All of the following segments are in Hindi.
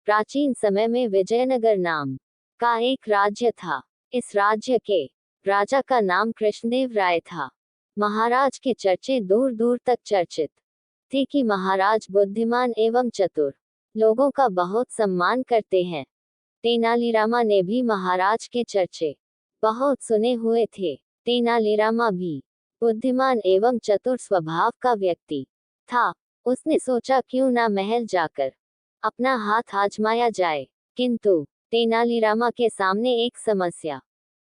प्राचीन समय में विजयनगर नाम का एक राज्य था। इस राज्य के राजा का नाम कृष्णदेव राय था। महाराज के चर्चे दूर दूर तक चर्चित थे कि महाराज बुद्धिमान एवं चतुर, लोगों का बहुत सम्मान करते हैं। तेनालीरामा ने भी महाराज के चर्चे बहुत सुने हुए थे। तेनालीरामा भी बुद्धिमान एवं चतुर स्वभाव का व्यक्ति था। उसने सोचा क्यों ना महल जाकर अपना हाथ आजमाया जाए, किंतु तेनालीरामा के सामने एक समस्या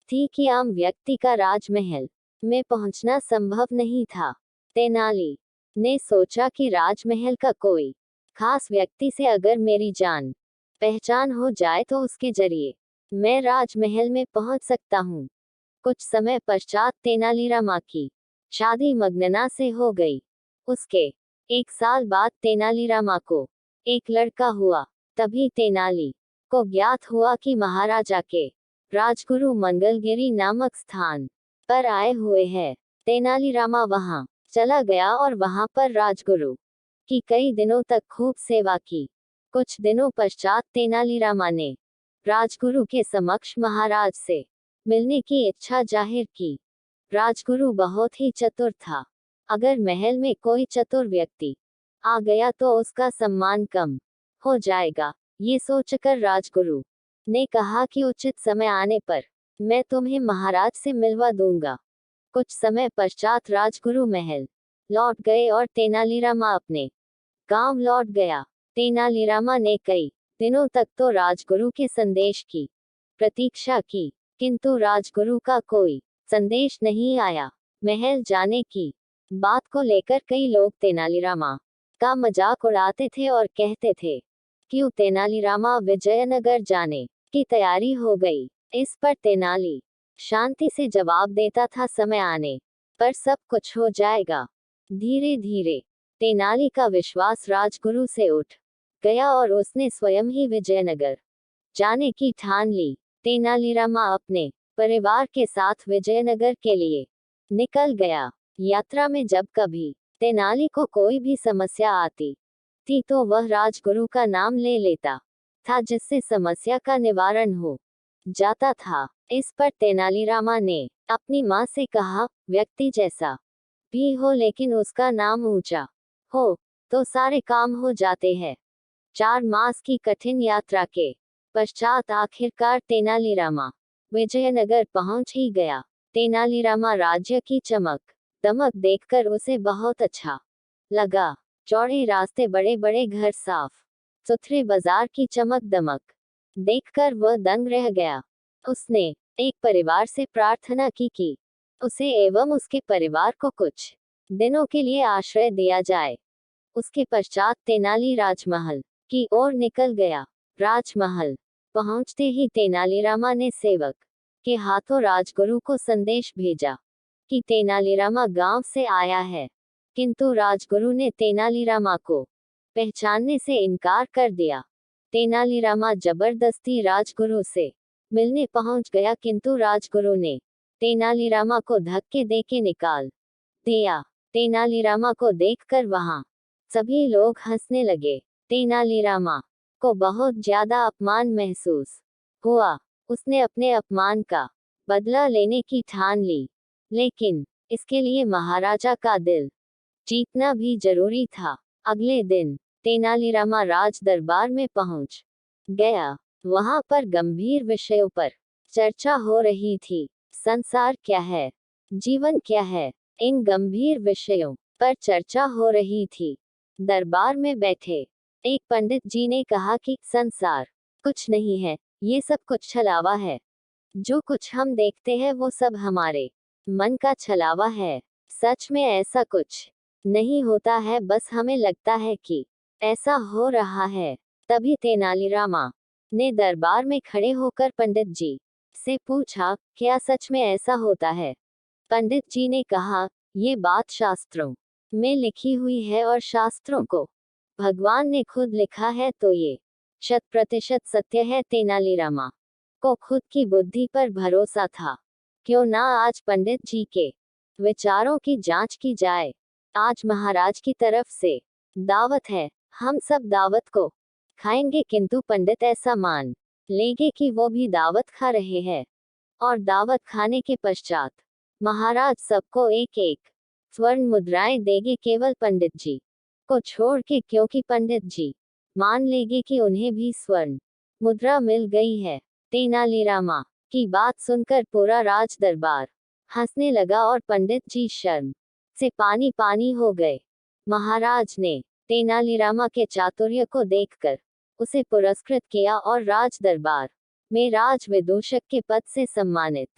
थी कि आम व्यक्ति का राजमहल में पहुंचना संभव नहीं था। तेनाली ने सोचा कि राजमहल का कोई खास व्यक्ति से अगर मेरी जान पहचान हो जाए तो उसके जरिए मैं राजमहल में पहुंच सकता हूं। कुछ समय पश्चात तेनालीरामा की शादी मगनना से हो गई। उसके 1 साल बाद तेनालीरामा को एक लड़का हुआ। तभी तेनाली को ज्ञात हुआ कि महाराजा के राजगुरु मंगलगिरी नामक स्थान पर आए हुए हैं। तेनालीरामा वहां चला गया और वहां पर राजगुरु की कई दिनों तक खूब सेवा की। कुछ दिनों पश्चात तेनालीरामा ने राजगुरु के समक्ष महाराज से मिलने की इच्छा जाहिर की। राजगुरु बहुत ही चतुर था। अगर महल में कोई चतुर व्यक्ति आ गया तो उसका सम्मान कम हो जाएगा। ये सोचकर राजगुरु ने कहा कि उचित समय आने पर मैं तुम्हें महाराज से मिलवा दूंगा। कुछ समय पश्चात राजगुरु महल लौट गए और तेनालीरामा अपने गांव लौट गया। तेनालीरामा ने कई दिनों तक तो राजगुरु के संदेश की प्रतीक्षा की, किंतु राजगुरु का कोई संदेश नहीं आया। महल जाने की बात को लेकर कई लोग तेनालीरामा का मजाक उड़ाते थे और कहते थे कि तेनालीरामा विजयनगर जाने की तैयारी हो गई। इस पर तेनाली शांति से जवाब देता था, समय आने पर सब कुछ हो जाएगा। धीरे धीरे तेनाली का विश्वास राजगुरु से उठ गया और उसने स्वयं ही विजयनगर जाने की ठान ली। तेनालीरामा अपने परिवार के साथ विजयनगर के लिए निकल गया। यात्रा में जब कभी तेनाली को कोई भी समस्या आती थी तो वह राजगुरु का नाम ले लेता था, जिससे समस्या का निवारण हो जाता था। इस पर तेनालीरामा ने अपनी माँ से कहा, व्यक्ति जैसा भी हो लेकिन उसका नाम ऊंचा हो तो सारे काम हो जाते हैं। 4 मास की कठिन यात्रा के पश्चात आखिरकार तेनालीरामा विजयनगर पहुंच ही गया। तेनालीरामा राज्य की चमक दमक देखकर उसे बहुत अच्छा लगा। चौड़े रास्ते, बड़े बड़े घर, साफ सुथरे बाजार की चमक दमक देखकर वह दंग रह गया। उसने एक परिवार से प्रार्थना की कि उसे एवं उसके परिवार को कुछ दिनों के लिए आश्रय दिया जाए। उसके पश्चात तेनाली राजमहल की ओर निकल गया। राजमहल पहुंचते ही तेनालीरामा ने सेवक के हाथों राजगुरु को संदेश भेजा कि तेनालीरामा गांव से आया है, किंतु राजगुरु ने तेनालीरामा को पहचानने से इनकार कर दिया। तेनालीरामा जबरदस्ती राजगुरु से मिलने पहुंच गया, किंतु राजगुरु ने तेनालीरामा को धक्के देके निकाल दिया। तेनालीरामा को देखकर वहां सभी लोग हंसने लगे। तेनालीरामा को बहुत ज्यादा अपमान महसूस हुआ। उसने अपने अपमान का बदला लेने की ठान ली, लेकिन इसके लिए महाराजा का दिल जीतना भी जरूरी था। अगले दिन तेनालीरामा राज दरबार में पहुंच गया। वहां पर गंभीर विषयों पर चर्चा हो रही थी। संसार क्या है, जीवन क्या है, इन गंभीर विषयों पर चर्चा हो रही थी। दरबार में बैठे एक पंडित जी ने कहा कि संसार कुछ नहीं है, ये सब कुछ छलावा है। जो कुछ हम देखते हैं वो सब हमारे मन का छलावा है। सच में ऐसा कुछ नहीं होता है, बस हमें लगता है कि ऐसा हो रहा है। तभी तेनालीरामा ने दरबार में खड़े होकर पंडित जी से पूछा, क्या सच में ऐसा होता है? पंडित जी ने कहा, ये बात शास्त्रों में लिखी हुई है और शास्त्रों को भगवान ने खुद लिखा है, तो ये 100% सत्य है। तेनालीरामा को खुद की बुद्धि पर भरोसा था। क्यों ना आज पंडित जी के विचारों की जांच की जाए। आज महाराज की तरफ से दावत है, हम सब दावत को खाएंगे, किंतु पंडित ऐसा मान लेंगे कि वो भी दावत खा रहे हैं। और दावत खाने के पश्चात महाराज सबको एक एक स्वर्ण मुद्राएं देंगे, केवल पंडित जी को छोड़ के, क्योंकि पंडित जी मान लेंगे कि उन्हें भी स्वर्ण मुद्रा मिल गई है। तेनालीरामा की बात सुनकर पूरा राज दरबार हंसने लगा और पंडित जी शर्म से पानी पानी हो गए। महाराज ने तेनालीरामा के चातुर्य को देखकर उसे पुरस्कृत किया और राज दरबार में राज विदूषक के पद से सम्मानित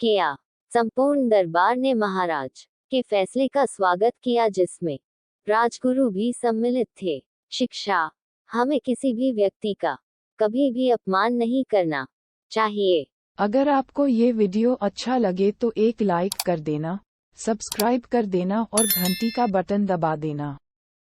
किया। संपूर्ण दरबार ने महाराज के फैसले का स्वागत किया, जिसमें राजगुरु भी सम्मिलित थे। शिक्षा: हमें किसी भी व्यक्ति का कभी भी अपमान नहीं करना चाहिए। अगर आपको ये वीडियो अच्छा लगे तो एक लाइक कर देना, सब्सक्राइब कर देना और घंटी का बटन दबा देना।